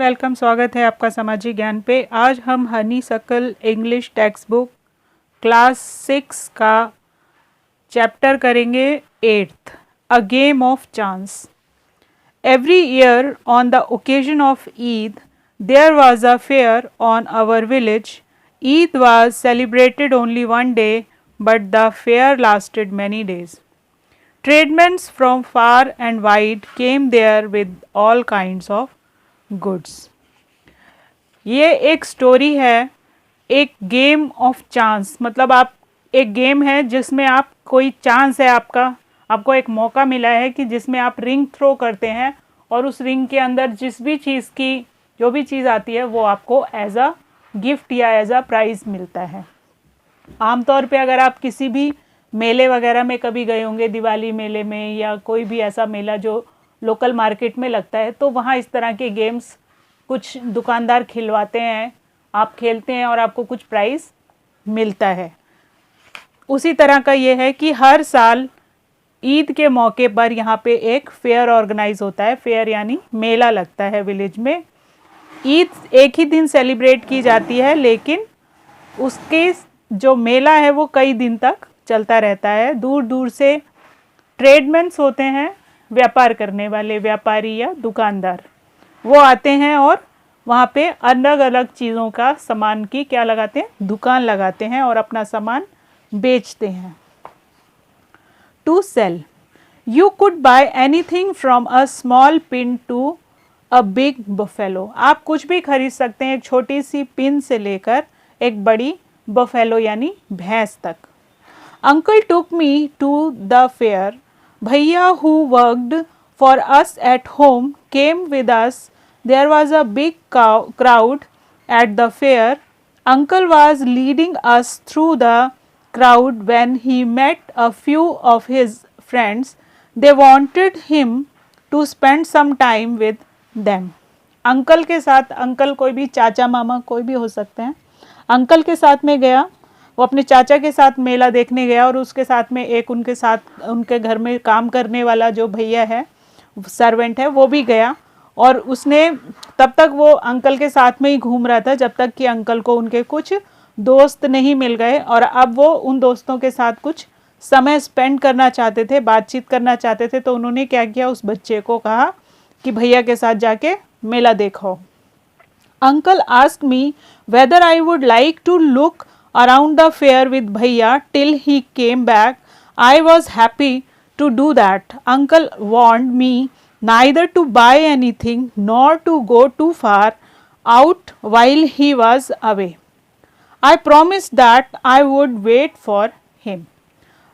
Welcome. स्वागत है आपका सामाजिक ज्ञान पे। आज हम honeysuckle English text book class 6 का चैप्टर करेंगे 8th, a game of chance. Every year on the occasion of Eid there was a fair on our village. Eid was celebrated only one day but the fair lasted many days. Tradesmen from far and wide came there with all kinds of goods. ये एक story है, एक game of chance. मतलब आप एक game है जिसमें आप कोई चांस है, आपको एक मौका मिला है कि जिसमें आप रिंग थ्रो करते हैं और उस रिंग के अंदर जिस भी चीज़ की जो भी चीज़ आती है वो आपको एज अ गिफ्ट या एज अ प्राइज़ मिलता है। आमतौर पे अगर आप किसी भी मेले वगैरह में कभी गए होंगे, दिवाली मेले में या कोई भी ऐसा मेला जो लोकल मार्केट में लगता है, तो वहाँ इस तरह के गेम्स कुछ दुकानदार खिलवाते हैं, आप खेलते हैं और आपको कुछ प्राइज़ मिलता है। उसी तरह का ये है कि हर साल ईद के मौके पर यहाँ पे एक फेयर ऑर्गेनाइज होता है। फेयर यानी मेला लगता है विलेज में। ईद एक ही दिन सेलिब्रेट की जाती है, लेकिन उसके जो मेला है वो कई दिन तक चलता रहता है। दूर दूर से ट्रेडमेंस होते हैं, व्यापार करने वाले व्यापारी या दुकानदार, वो आते हैं और वहाँ पे अलग अलग चीज़ों का सामान की क्या लगाते हैं, दुकान लगाते हैं और अपना सामान बेचते हैं। To sell you could buy anything from a small pin to a big buffalo. आप कुछ भी खरीद सकते हैं, एक छोटी सी पिन से लेकर एक बड़ी बफेलो यानी भैंस तक। Uncle took me to the fair. Bhaiya who worked for us at home came with us. There was a big crowd at the fair. Uncle was leading us through the crowd when he met a few of his friends. They wanted him to spend some time with them. Uncle के साथ, uncle कोई भी चाचा मामा कोई भी हो सकते हैं, अंकल के साथ में गया। वो अपने चाचा के साथ मेला देखने गया और उसके साथ में एक उनके घर में काम करने वाला जो भैया है, सर्वेंट है, वो भी गया। और उसने तब तक वो अंकल के साथ में ही घूम रहा था जब तक कि अंकल को उनके कुछ दोस्त नहीं मिल गए। और अब वो उन दोस्तों के साथ कुछ समय स्पेंड करना चाहते थे, बातचीत करना चाहते थे। तो उन्होंने क्या किया, उस बच्चे को कहा कि भैया के साथ जाके मेला देखो। Uncle asked me whether I would like to look around the fair with Bhaiya till he came back. I was happy to do that. Uncle warned me neither to buy anything nor to go too far out while he was away. I promised that I would wait for him.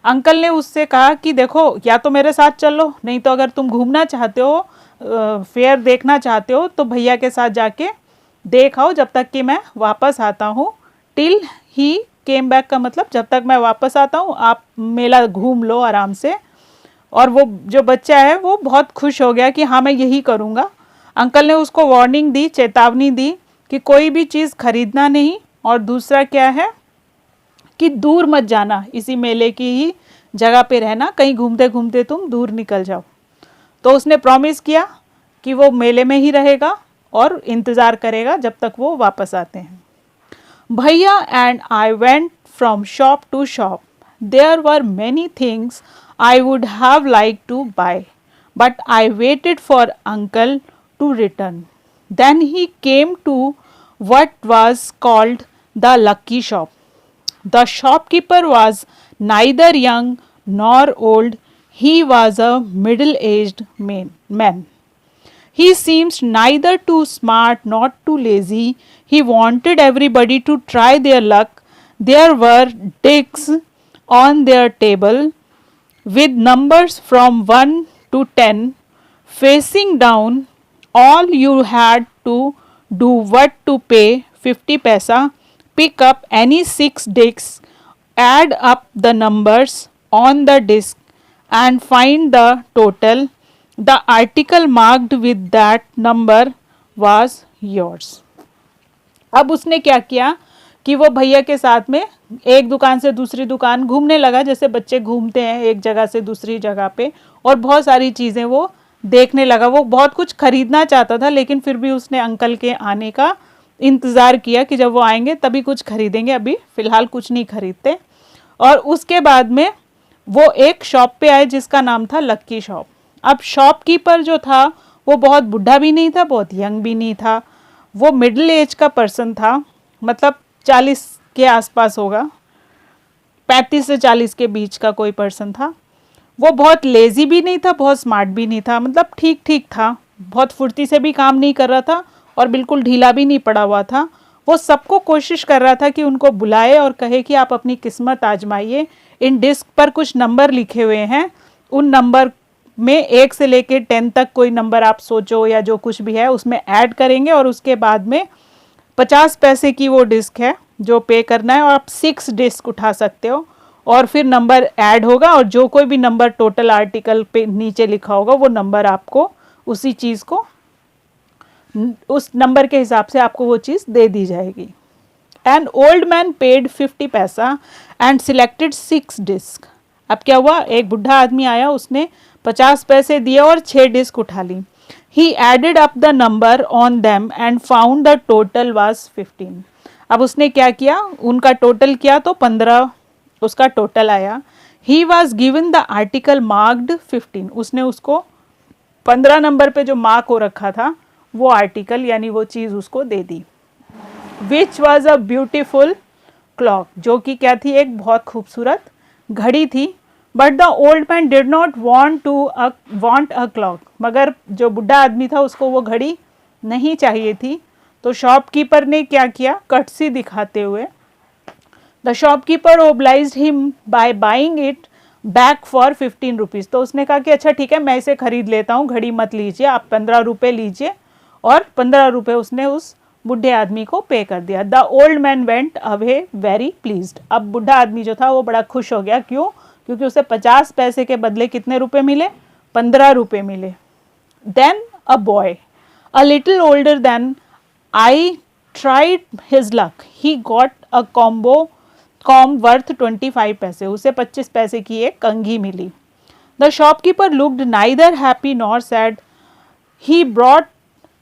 Uncle ने उससे कहा कि देखो, या तो मेरे साथ चलो, नहीं तो अगर तुम घूमना चाहते हो, फेयर देखना चाहते हो, तो भैया के साथ जाके देख आओ जब तक कि मैं वापस आता हूँ। टिल ही केम बैक का मतलब जब तक मैं वापस आता हूँ आप मेला घूम लो आराम से। और वो जो बच्चा है वो बहुत खुश हो गया कि हाँ मैं यही करूँगा। अंकल ने उसको वार्निंग दी, चेतावनी दी कि कोई भी चीज़ खरीदना नहीं, और दूसरा क्या है कि दूर मत जाना, इसी मेले की ही जगह पे रहना, कहीं घूमते घूमते तुम दूर निकल जाओ। तो उसने प्रॉमिस किया कि वो मेले में ही रहेगा और इंतज़ार करेगा जब तक वो वापस आते हैं। Bhaiya and I went from shop to shop. There were many things I would have liked to buy, but I waited for uncle to return. Then he came to what was called the lucky shop. The shopkeeper was neither young nor old. He was a middle-aged man. He seems neither too smart nor too lazy. He wanted everybody to try their luck. There were decks on their table with numbers from 1 to 10 facing down. All you had to do was to pay 50 paisa, pick up any 6 discs, add up the numbers on the disc and find the total. The article marked with that number was yours. अब उसने क्या किया कि वो भैया के साथ में एक दुकान से दूसरी दुकान घूमने लगा, जैसे बच्चे घूमते हैं एक जगह से दूसरी जगह पे, और बहुत सारी चीज़ें वो देखने लगा। वो बहुत कुछ खरीदना चाहता था लेकिन फिर भी उसने अंकल के आने का इंतज़ार किया कि जब वो आएंगे तभी कुछ खरीदेंगे, अभी फ़िलहाल कुछ नहीं खरीदते। और उसके बाद में वो एक शॉप पे आए जिसका नाम था लक्की शॉप। अब शॉपकीपर जो था वो बहुत बूढ़ा भी नहीं था, बहुत यंग भी नहीं था, वो मिडिल एज का पर्सन था, मतलब 40 के आसपास होगा, 35 से 40 के बीच का कोई पर्सन था। वो बहुत लेज़ी भी नहीं था, बहुत स्मार्ट भी नहीं था, मतलब ठीक ठीक था, बहुत फुर्ती से भी काम नहीं कर रहा था और बिल्कुल ढीला भी नहीं पड़ा हुआ था। वो सबको कोशिश कर रहा था कि उनको बुलाए और कहे कि आप अपनी किस्मत आजमाइए, इन डिस्क पर कुछ नंबर लिखे हुए हैं, उन नंबर में 1 से लेके 10 तक कोई नंबर आप सोचो या जो कुछ भी है उसमें ऐड करेंगे और उसके बाद में 50 पैसे की वो डिस्क है जो पे करना है और आप 6 डिस्क उठा सकते हो और फिर नंबर ऐड होगा और जो कोई भी नंबर टोटल आर्टिकल पे नीचे लिखा होगा वो नंबर आपको उसी चीज़ को, उस नंबर के हिसाब से आपको वो चीज़ दे दी जाएगी। एन ओल्ड मैन पेड 50 पैसा एंड सिलेक्टेड 6 डिस्क। अब क्या हुआ, एक बुढ़ा आदमी आया, उसने 50 पैसे दिए और 6 डिस्क उठा ली। He added up the number on them and found the total was 15। अब उसने क्या किया, उनका टोटल किया तो 15 उसका टोटल आया। He was given the article marked 15, उसने उसको 15 नंबर पे जो मार्क हो रखा था वो आर्टिकल यानी वो चीज़ उसको दे दी। Which was a beautiful clock, जो कि क्या थी, एक बहुत खूबसूरत घड़ी थी। But the old man did not want a clock, मगर जो बुढ़ा आदमी था उसको वो घड़ी नहीं चाहिए थी। तो शॉपकीपर ने क्या किया, कटसी दिखाते हुए, the shopkeeper obliged him by buying it back for 15 rupees. तो उसने कहा कि अच्छा ठीक है, मैं इसे खरीद लेता हूँ, घड़ी मत लीजिए, आप 15 रुपये लीजिए, और 15 रुपये उसने उस बुढ़े आदमी को पे कर दिया। The old man went away very pleased. अब बुढ़ा आदमी जो था वो बड़ा खुश हो गया, क्यों, क्योंकि उसे 50 पैसे के बदले कितने रुपए मिले, 15 रुपये मिले। Then a boy a little older than I tried his luck, he got a comb worth 25 पैसे, उसे 25 पैसे की एक कंघी मिली। The shopkeeper looked neither happy nor sad, he brought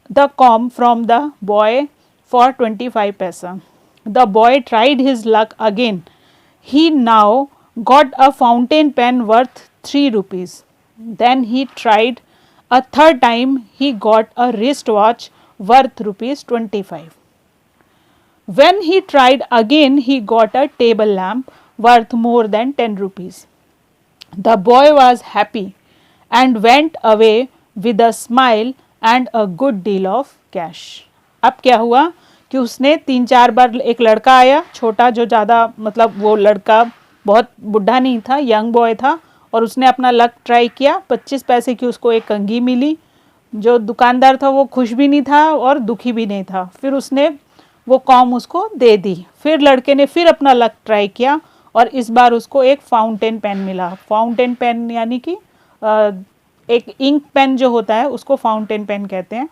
the comb from the boy for 25 पैसा। The boy tried his luck again, he now got a fountain pen worth 3 rupees. Then he tried a third time, he got a wristwatch worth rupees 25. When he tried again, he got a table lamp worth more than 10 rupees. The boy was happy and went away with a smile and a good deal of cash. अब क्या हुआ कि उसने 3-4 बार, एक लड़का आया छोटा, जो ज़्यादा, मतलब वो लड़का बहुत बुढ़ा नहीं था, यंग बॉय था, और उसने अपना लक ट्राई किया। 25 पैसे की उसको एक कंघी मिली। जो दुकानदार था वो खुश भी नहीं था और दुखी भी नहीं था, फिर उसने वो कॉम उसको दे दी। फिर लड़के ने फिर अपना लक ट्राई किया और इस बार उसको एक फाउंटेन पेन मिला। फाउंटेन पेन यानी कि एक इंक पेन जो होता है उसको फाउंटेन पेन कहते हैं।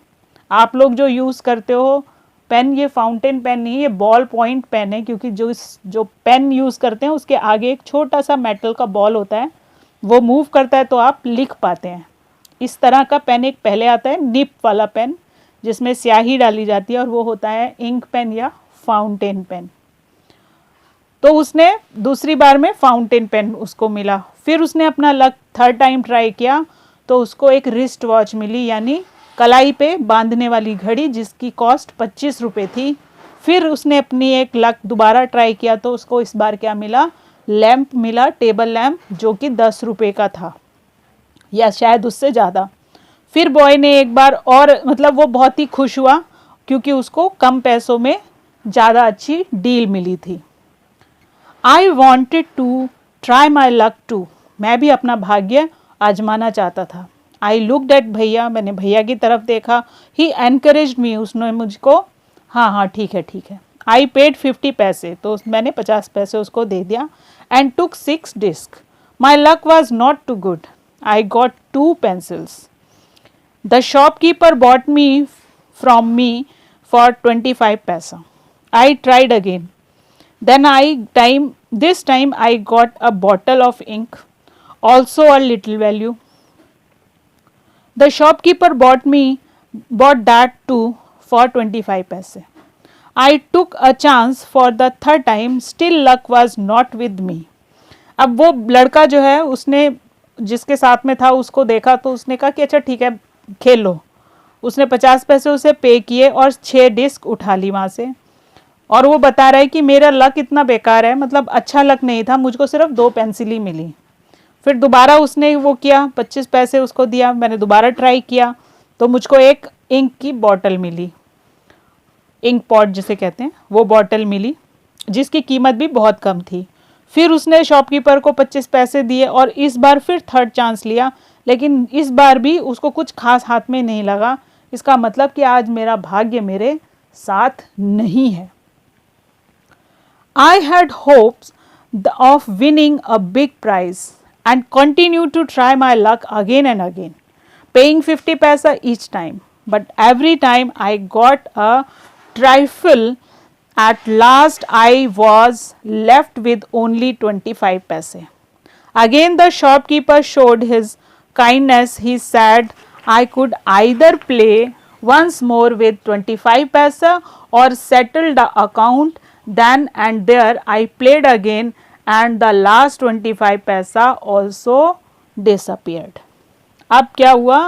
आप लोग जो यूज़ करते हो पेन, ये फाउंटेन पेन नहीं, ये बॉल पॉइंट पेन है, क्योंकि जो पेन यूज़ करते हैं उसके आगे एक छोटा सा मेटल का बॉल होता है, वो मूव करता है तो आप लिख पाते हैं। इस तरह का पेन एक पहले आता है निप वाला पेन, जिसमें स्याही डाली जाती है, और वो होता है इंक पेन या फाउंटेन पेन। तो उसने दूसरी बार में फाउंटेन पेन उसको मिला। फिर उसने अपना लक थर्ड टाइम ट्राई किया तो उसको एक रिस्ट वॉच मिली, यानी कलाई पे बांधने वाली घड़ी, जिसकी कॉस्ट 25 रुपये थी। फिर उसने अपनी एक लक दोबारा ट्राई किया तो उसको इस बार क्या मिला, लैंप मिला, टेबल लैंप, जो कि 10 रुपये का था या शायद उससे ज़्यादा। फिर बॉय ने एक बार और, मतलब वो बहुत ही खुश हुआ क्योंकि उसको कम पैसों में ज़्यादा अच्छी डील मिली थी। I wanted to try my luck too, मैं भी अपना भाग्य आजमाना चाहता था। आई लुक्ड एट भैया, मैंने भैया की तरफ देखा। ही एनकरेज्ड मी, उसने मुझको, हाँ हाँ ठीक है ठीक है। आई पेड 50 पैसे, तो मैंने 50 पैसे उसको दे दिया। And took 6 discs, my luck was not too good, I got 2 pencils. The shopkeeper bought me from me for 25 paisa. I tried again, then this time I got a bottle of ink, also a little value. The shopkeeper bought that too for 25 पैसे. I took a chance for the third time, still luck was not with me. अब वो लड़का जो है उसने जिसके साथ में था उसको देखा तो उसने कहा कि अच्छा ठीक है खेल लो. उसने 50 पैसे उसे पे किए और 6 डिस्क उठा ली वहाँ से. और वो बता रहा है कि मेरा लक इतना बेकार है, मतलब अच्छा लक नहीं था, मुझको सिर्फ 2 पेंसिल ही मिली. फिर दोबारा उसने वो किया, 25 पैसे उसको दिया, मैंने दोबारा ट्राई किया तो मुझको एक इंक की बॉटल मिली, इंक पॉट जिसे कहते हैं, वो बॉटल मिली जिसकी कीमत भी बहुत कम थी. फिर उसने शॉपकीपर को 25 पैसे दिए और इस बार फिर थर्ड चांस लिया, लेकिन इस बार भी उसको कुछ खास हाथ में नहीं लगा. इसका मतलब कि आज मेरा भाग्य मेरे साथ नहीं है. I had hopes of winning a big prize and continued to try my luck again and again, paying 50 paisa each time. But every time I got a trifle, at last I was left with only 25 paise. Again the shopkeeper showed his kindness. He said I could either play once more with 25 paisa or settle the account. Then and there I played again and the last 25 पैसा also disappeared. अब क्या हुआ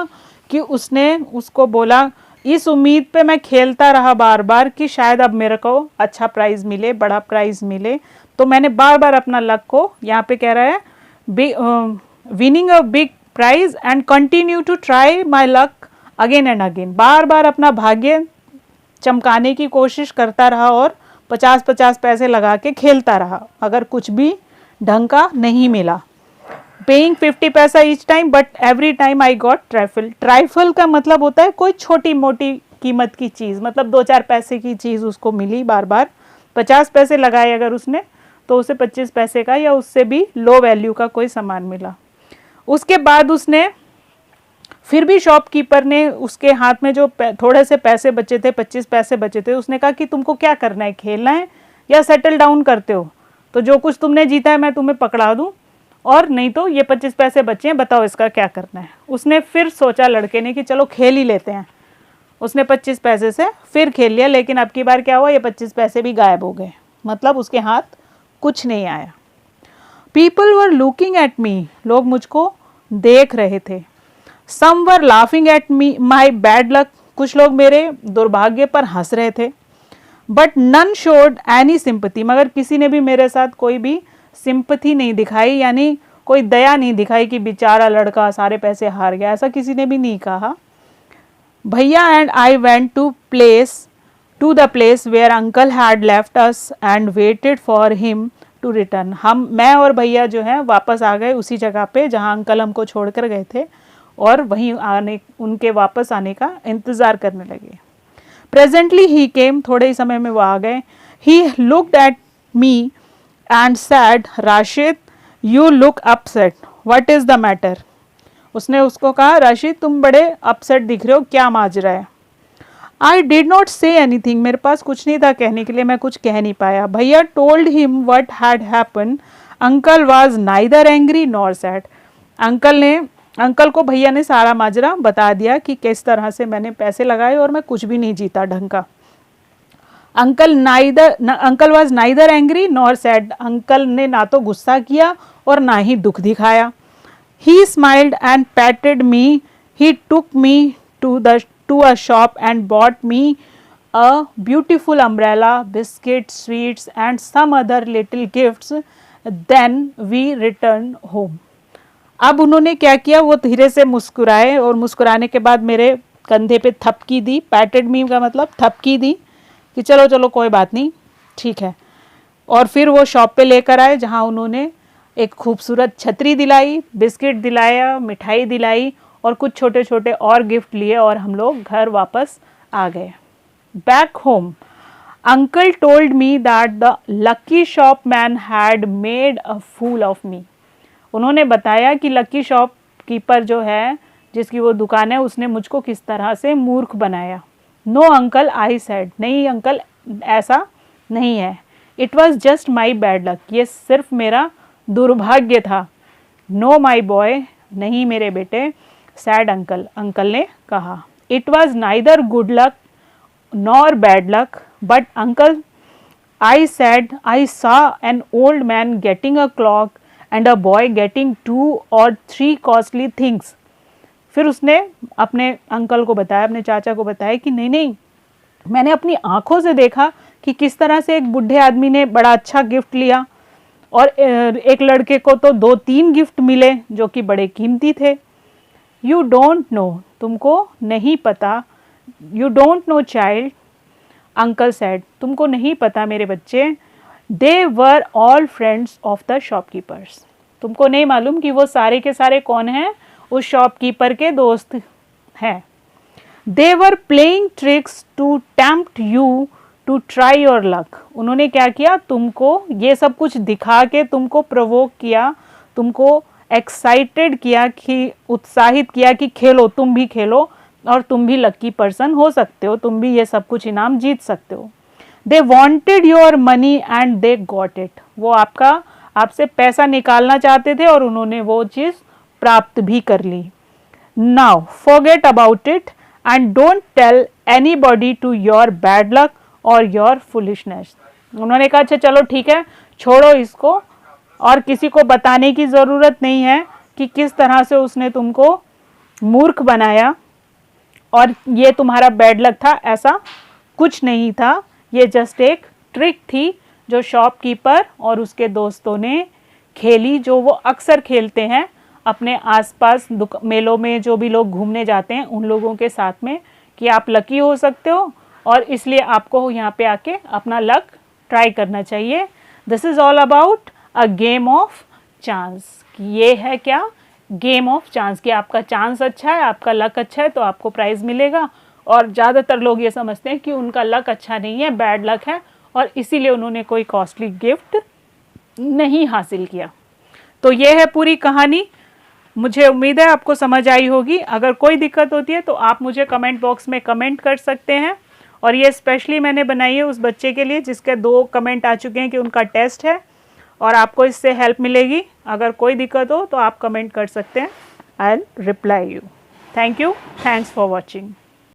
कि उसने उसको बोला, इस उम्मीद पे मैं खेलता रहा बार बार कि शायद अब मेरे को अच्छा प्राइज मिले, बड़ा प्राइज मिले. तो मैंने बार बार अपना लक को, यहाँ पे कह रहा है winning a big prize and continue to try my luck again and again. बार बार अपना भाग्य चमकाने की कोशिश करता रहा और 50-50 पैसे लगा के खेलता रहा, अगर कुछ भी ढंग का नहीं मिला. पेइंग 50 पैसा each time but every time I got trifle. Trifle का मतलब होता है कोई छोटी मोटी कीमत की चीज़, मतलब 2-4 पैसे की चीज़ उसको मिली बार बार. 50 पैसे लगाए अगर उसने तो उसे 25 पैसे का या उससे भी लो वैल्यू का कोई सामान मिला. उसके बाद उसने फिर भी शॉपकीपर ने उसके हाथ में जो थोड़े से पैसे बचे थे, 25 पैसे बचे थे, उसने कहा कि तुमको क्या करना है, खेलना है या सेटल डाउन करते हो, तो जो कुछ तुमने जीता है मैं तुम्हें पकड़ा दूं, और नहीं तो ये 25 पैसे बचे हैं, बताओ इसका क्या करना है. उसने फिर सोचा लड़के ने कि चलो खेल ही लेते हैं. उसने 25 पैसे से फिर खेल लिया, लेकिन अब की बार क्या हुआ, ये 25 पैसे भी गायब हो गए, मतलब उसके हाथ कुछ नहीं आया. People were looking at me, लोग मुझको देख रहे थे. Some were laughing at me, my bad luck, कुछ लोग मेरे दुर्भाग्य पर हंस रहे थे. But none showed any sympathy, मगर किसी ने भी मेरे साथ कोई भी सिंपथी नहीं दिखाई, यानी कोई दया नहीं दिखाई कि बेचारा लड़का सारे पैसे हार गया, ऐसा किसी ने भी नहीं कहा. Bhaiya and I went to the place where uncle had left us and waited for him to return. मैं और भैया जो हैं वापस आ गए उसी जगह पे जहाँ अंकल हमको छोड़कर गए थे, और वहीं उनके वापस आने का इंतज़ार करने लगे. प्रेजेंटली ही केम, थोड़े ही समय में वो आ गए. He looked at me and sad, Rashid you look upset, what is the matter. उसने उसको कहा, राशिद तुम बड़े अपसेट दिख रहे हो, क्या माजरा है. I did not say anything, मेरे पास कुछ नहीं था कहने के लिए, मैं कुछ कह नहीं पाया. भैया told him what had happen. Uncle was neither angry nor sad. Uncle को भैया ने सारा माजरा बता दिया कि किस तरह से मैंने पैसे लगाए और मैं कुछ भी नहीं जीता ढंग का. Uncle was neither angry nor sad, uncle ने ना तो गुस्सा किया और ना ही दुख दिखाया. He smiled and patted me. He took me to a shop and bought me a beautiful umbrella, biscuit, sweets and some other little gifts. Then we return home. अब उन्होंने क्या किया, वो धीरे से मुस्कुराए और मुस्कुराने के बाद मेरे कंधे पे थपकी दी. पैटेड मी का मतलब थपकी दी कि चलो चलो कोई बात नहीं, ठीक है. और फिर वो शॉप पे लेकर आए जहाँ उन्होंने एक खूबसूरत छतरी दिलाई, बिस्किट दिलाया, मिठाई दिलाई और कुछ छोटे छोटे और गिफ्ट लिए, और हम लोग घर वापस आ गए. Back home, uncle told me that the lucky shop man had made a fool of me. उन्होंने बताया कि लकी शॉप कीपर जो है, जिसकी वो दुकान है, उसने मुझको किस तरह से मूर्ख बनाया. नो अंकल, आई सेड, नहीं अंकल ऐसा नहीं है. It was just my bad luck, ये सिर्फ मेरा दुर्भाग्य था. नो माई बॉय, नहीं मेरे बेटे. सैड अंकल, अंकल ने कहा। It was neither good luck nor bad luck, but uncle I said I saw an old man getting a clock and a boy getting 2 or 3 costly things. फिर उसने अपने uncle को बताया, अपने चाचा को बताया कि नहीं नहीं, मैंने अपनी आंखों से देखा कि किस तरह से एक बूढ़े आदमी ने बड़ा अच्छा गिफ्ट लिया और एक लड़के को तो 2-3 गिफ्ट मिले जो कि बड़े कीमती थे। यू डोंट नो, तुमको नहीं पता। You don't know child, uncle said, तुमको नहीं पता मेरे बच्चे। They were all friends of the shopkeepers, तुमको नहीं मालूम कि वो सारे के सारे कौन हैं, उस शॉपकीपर के दोस्त हैं। They were playing tricks to tempt you to try your luck, उन्होंने क्या किया, तुमको ये सब कुछ दिखा के तुमको प्रोवोक किया, तुमको एक्साइटेड किया, कि उत्साहित किया कि खेलो, तुम भी खेलो और तुम भी लकी पर्सन हो सकते हो, तुम भी ये सब कुछ इनाम जीत सकते हो। They wanted your money and they got it, वो आपसे पैसा निकालना चाहते थे और उन्होंने वो चीज़ प्राप्त भी कर ली। Now forget about it and don't tell anybody to your bad luck और योर फुलिशनेस, उन्होंने कहा अच्छा चलो ठीक है, छोड़ो इसको और किसी को बताने की ज़रूरत नहीं है कि किस तरह से उसने तुमको मूर्ख बनाया और ये तुम्हारा बैड लक था। ऐसा कुछ नहीं था, ये जस्ट एक ट्रिक थी जो शॉपकीपर और उसके दोस्तों ने खेली, जो वो अक्सर खेलते हैं अपने आसपास मेलों में जो भी लोग घूमने जाते हैं उन लोगों के साथ में, कि आप लकी हो सकते हो और इसलिए आपको यहाँ पे आके अपना लक ट्राई करना चाहिए। This is all about a game of chance, ये है क्या, गेम ऑफ चांस, कि आपका चांस अच्छा है, आपका लक अच्छा है तो आपको प्राइज़ मिलेगा। और ज़्यादातर लोग ये समझते हैं कि उनका लक अच्छा नहीं है, बैड लक है, और इसीलिए उन्होंने कोई कॉस्टली गिफ्ट नहीं हासिल किया। तो ये है पूरी कहानी, मुझे उम्मीद है आपको समझ आई होगी। अगर कोई दिक्कत होती है तो आप मुझे कमेंट बॉक्स में कमेंट कर सकते हैं। और ये स्पेशली मैंने बनाई है उस बच्चे के लिए जिसके 2 कमेंट आ चुके हैं कि उनका टेस्ट है, और आपको इससे हेल्प मिलेगी। अगर कोई दिक्कत हो तो आप कमेंट कर सकते हैं, I will reply you. Thank you, thanks for watching.